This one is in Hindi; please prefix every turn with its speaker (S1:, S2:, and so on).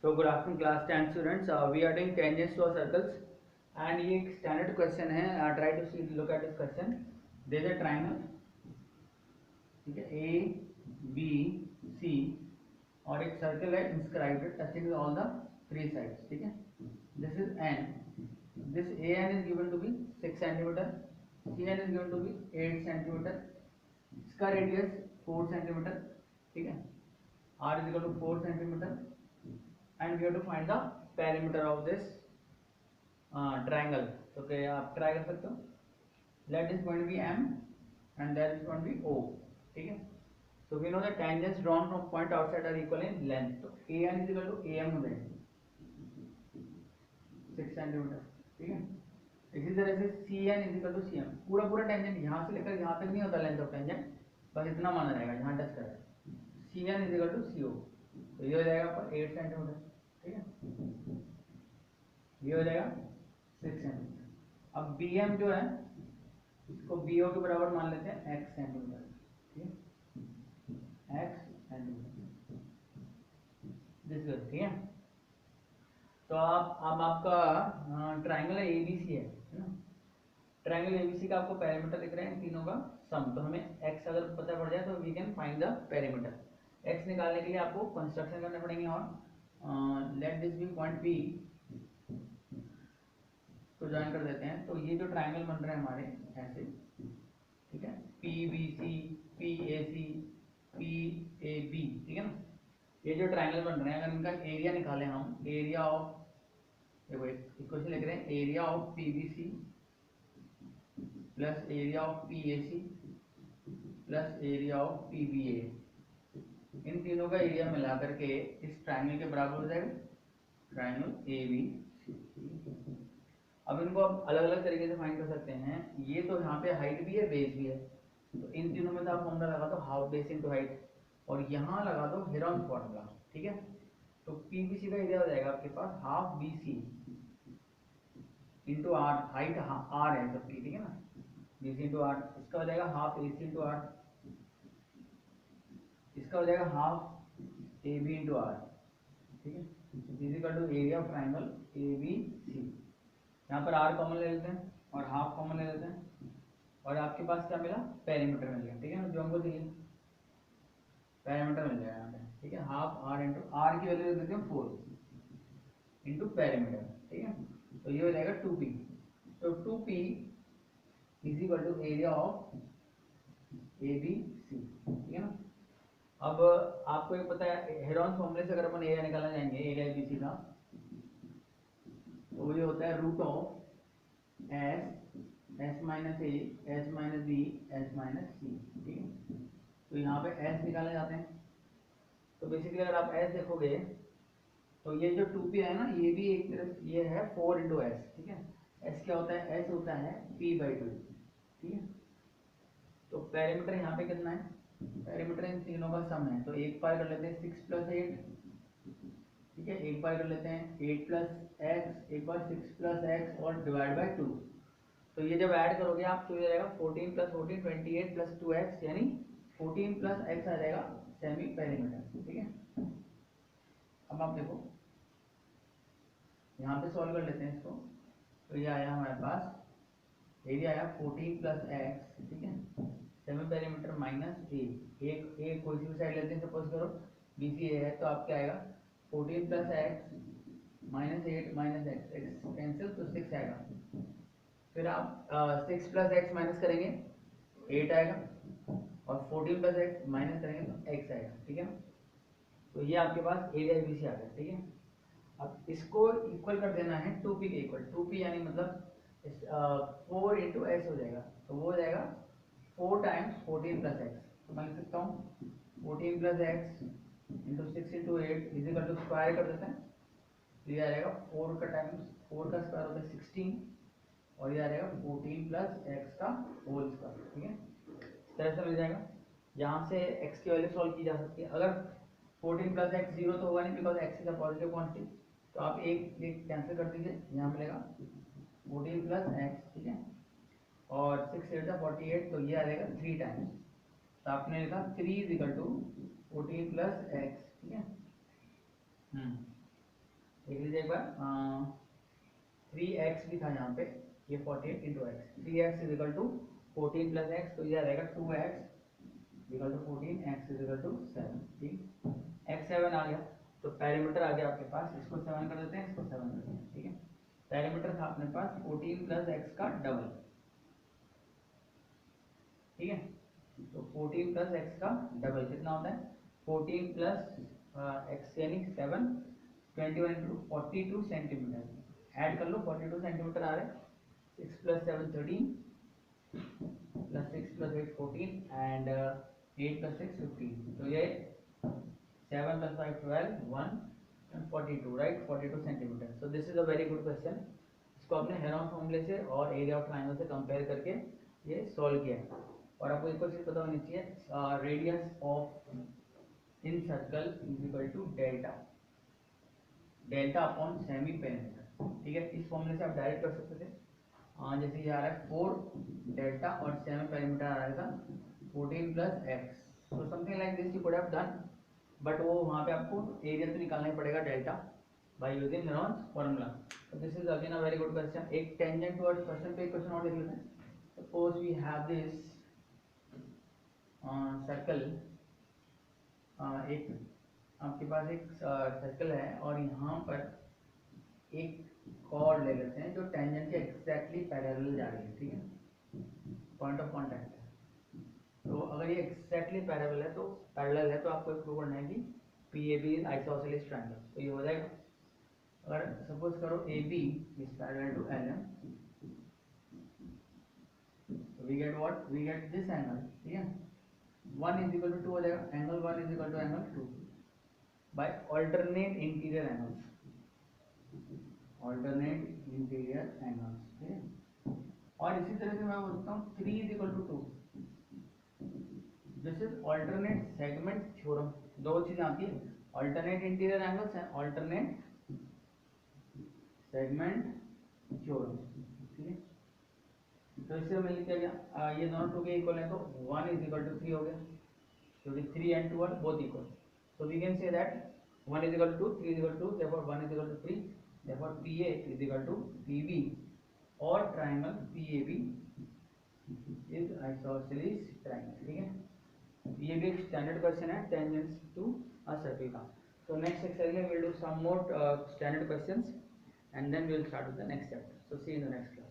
S1: So good afternoon class 10 students. We are doing tangents to circles and ये एक standard question है. Try to see look at this question. There is a triangle, ठीक है, A B C और एक सर्कल है inscribed touching all the three sides, ठीक है. This is n. This AN is given to be 6 centimeter. CN is given to be 8 centimeter. इसका रेडियस 4 centimeter, ठीक है. R is equal to 4 centimeter. And we have to find the perimeter of this triangle. तो क्या आप ट्राई कर सकते हो. Let this point be M and that is point be O, ठीक है. So we know the tangents drawn from point outside are equal in length. तो AN is equal to AM हो जाएगा 6 सेंटीमीटर, ठीक है. इसी तरह से CN is equal to CM. पूरा पूरा टेंजेंट यहाँ से लेकर यहाँ तक नहीं होता लेंथ ऑफ टेंजेंट, बस इतना माना जाएगा यहाँ टच कर. CN is equal to CO. तो ये हो जाएगा आपका 8 सेंटीमीटर, ठीक है. ये हो जाएगा 6 सेंटीमीटर. अब BM जो है इसको BO के बराबर मान लेते हैं x सेंटीमीटर, ठीक है, x सेंटीमीटर दिस वे, ठीक है. तो अब आपका ट्रायंगल ABC है ना. ट्रायंगल ABC का आपको पैरामीटर दिख रहे हैं तीनों का सम. तो हमें x अगर पता पड़ जाए तो we can find the parameter. x निकालने के लिए आपको कंस्ट्रक्शन करने पड़ेंगे. और let this be point P तो ज्वाइन कर देते हैं. तो ये जो ट्रायंगल बन रहे हैं हमारे ऐसे, ठीक है, PBC PAC PAB, ठीक है ना. ये जो ट्रायंगल बन रहे हैं अगर इनका एरिया निकालें हम, एरिया ऑफ, देखो इक्वेशन लिख रहे हैं, area of PBC plus area of PAC plus area of PBA, इन तीनों का एरिया मिला करके इस ट्रायंगल के बराबर हो जाएगा ट्रायंगल ABC. अब इनको आप अलग अलग तरीके से फाइंड कर सकते हैं. ये तो यहाँ पे हाइट भी है बेस भी है, तो इन तीनों में से आप फॉर्मूला लगा दो हाफ बेस इनटू हाइट, और यहाँ लगा दो हेरोन फॉर्मूला, ठीक है. तो PBC का एरिया हो जाएगा आपके पास half BC into R. Height R है सबकी, ठीक है ना, BC इंटू R. इसका हो जाएगा हाफ AC इंटू R. इसका हो जाएगा हाफ AB इंटू R, ठीक है. Equal to area of triangle ABC. यहाँ पर R कॉमन ले लेते हैं और हाफ कॉमन ले लेते हैं, और आपके पास क्या मिला, पैरामीटर मिल गया, ठीक है ना, जो हमको चाहिए पैरामीटर मिल जाएगा यहाँ पे, ठीक है. हाफ R इंटू R की वैल्यू देते हैं 4 इंटू पैरामीटर, ठीक है. तो ये हो जाएगा 2P. तो 2P is equal to area of ABC, ठीक है ना. अब आपको ये पता है हेरोन फॉर्मूले से अगर अपन एरिया निकालना जाएंगे एरिया ABC का, तो ये होता है root of S minus A S minus B S minus C, ठीक है. तो यहाँ पे S निकाले जाते हैं. तो बेसिकली अगर आप S देखोगे तो ये जो 2P है ना, ये भी एक तरफ ये है 4 इंटू S, ठीक है. S क्या होता है, S होता है P/2, ठीक है. तो पैरामीटर यहाँ पे कितना है, पैरामीटर इन तीनों का सम है. तो एक बार कर लेते हैं 6 प्लस 8, ठीक है. एक बार कर लेते हैं 8 प्लस x, एक बार 6 प्लस x और डिवाइड बाय 2. तो ये जब ऐड करोगे आप तो ये रहेगा 14 प्लस 14 28 प्लस 2x, यानी 14 प्लस x आ जाएगा सेमी पैरामीटर, ठीक है. अब आप देखो यहाँ पे सॉल्व कर लेते हैं इसको. तो ये आया हमारे पास एरिया आया 14 प्लस x, ठीक है, सेमी पैरामीटर माइनस A. एक कोई सी भी साइड लेते हैं, सपोज करो BC है, तो आप क्या आएगा 14 plus x minus 8 minus x cancel, तो 6 आएगा. फिर आप 6 प्लस x माइनस करेंगे 8 आएगा, और 14 प्लस x माइनस करेंगे तो x आएगा, ठीक है. तो ये आपके पास एरिया ABC आ गया, ठीक है. अब इसको इक्वल कर देना है 2P के इक्वल. 2P यानी मतलब 4 इंटू एक्स हो जाएगा, तो वो हो जाएगा 4 टाइम्स 14 प्लस एक्स. तो मैं लिख सकता हूँ 14 plus x into 6 into 8 is equal to square कर देते हैं. तो ये आ जाएगा 4 का टाइम्स 4 का स्क्वायर होता है 16, और ये आ जाएगा 14 प्लस एक्स का होल स्क्वायर, ठीक है. इस तरह से मिल जाएगा. यहाँ से x की वैल्यू सॉल्व की जा सकती है. अगर 14 प्लस एक्स 0 तो होगा नहीं, because x is a positive quantity. तो आप एक कैंसिल कर दीजिए, यहाँ मिलेगा 14 प्लस एक्स, ठीक है, और 6 8 48, तो ये आ जाएगा 3 टाइम्स. तो आपने लिखा 3 is equal to 14 plus x, ठीक है. लीजिए एक बार 3x भी था यहाँ पे, ये 48 into x, 3x is equal to 14 plus x, तो ये आ जाएगा 2x equal to 14, x is equal to 7। ठीक, x 7 आ गया, तो पैरामीटर आ गया आपके पास, इसको 7 कर देते हैं, इसको 7 कर देते हैं। ठीक है, पैरामीटर था अपने पास 14 प्लस एक्स का डबल। ठीक है, तो 14 प्लस एक्स का डबल कितना होता है, 14 प्लस एक्स यानी 7, 21 इंटू 42 सेंटीमीटर। ऐड कर लो, 42 सेंटीमीटर आ रहे हैं। 6 plus 7 13 plus 6 plus 8 14 and 8 plus 6 15, तो ये 7 plus 5 12 1 and 42, right, 42 centimetre. So this is a very good question. इसको आपने हेरोन फॉर्मूले से और एरिया ऑफ ट्रायंगल से कंपेयर करके ये सॉल्व किया है। और आपको एक और चीज पता होनी चाहिए, radius of in circle is equal to delta, delta upon semi perimeter. ठीक है, इस फॉर्मूले से आप डायरेक्ट कर सकते थे। जैसे ये आ रहा है 4 डेल्टा और सेमी पेरिमीटर आ रहा था 14 प्लस एक्स, तो something like this you could have done, but वो वहाँ पे आपको एरिया तो निकालना ही पड़ेगा delta by using Heron's formula. तो this is again a very good question. एक टेंजेंट टुवर्ड्स क्वेश्चन पे क्वेश्चन और देख लेते हैं। Suppose we have this circle, एक आपके पास एक सर्कल है और यहाँ पर एक कॉर्ड ले लेते हैं जो टेंजेंट के एक्जैक्टली पैरेलल जा रही है। ठीक है, पॉइंट ऑफ कांटेक्ट है। तो अगर ये एक्जैक्टली पैरेलल है तो आपको प्रूव करना है कि PAB इज आइसोसेलेस ट्रायंगल। तो ये हो जाएगा, अगर सपोज करो AB is parallel to LM, तो we get what, we get this angle. ठीक है, 1 इज इक्वल टू 2 हो जाएगा, angle 1 is equal to angle 2 by alternate interior angles, alternate interior angles. ठीक है, और इसी तरह से मैं बोलता हूँ 3 is equal to 2, this is alternate segment theorem. दो चीजें आती है, alternate interior angles and alternate segment theorem. ठीक है, तो इससे मिल क्या गया, ये दोनों 2 के इक्वल है, तो 1 इज इक्वल टू 3 हो गया, क्योंकि 3 and 2 are both equal, so we can say that 1 is equal to 2, 3 is equal to 2, therefore 1 is equal to 3, therefore PA is equal to PB, or triangle PAB is isosceles triangle। ठीक है, ये भी एक स्टैंडर्ड क्वेश्चन है टेंजेंट्स टू अ सर्कल का। So next exercise we will do some more standard questions and then we will start with the next chapter. So see you in the next class.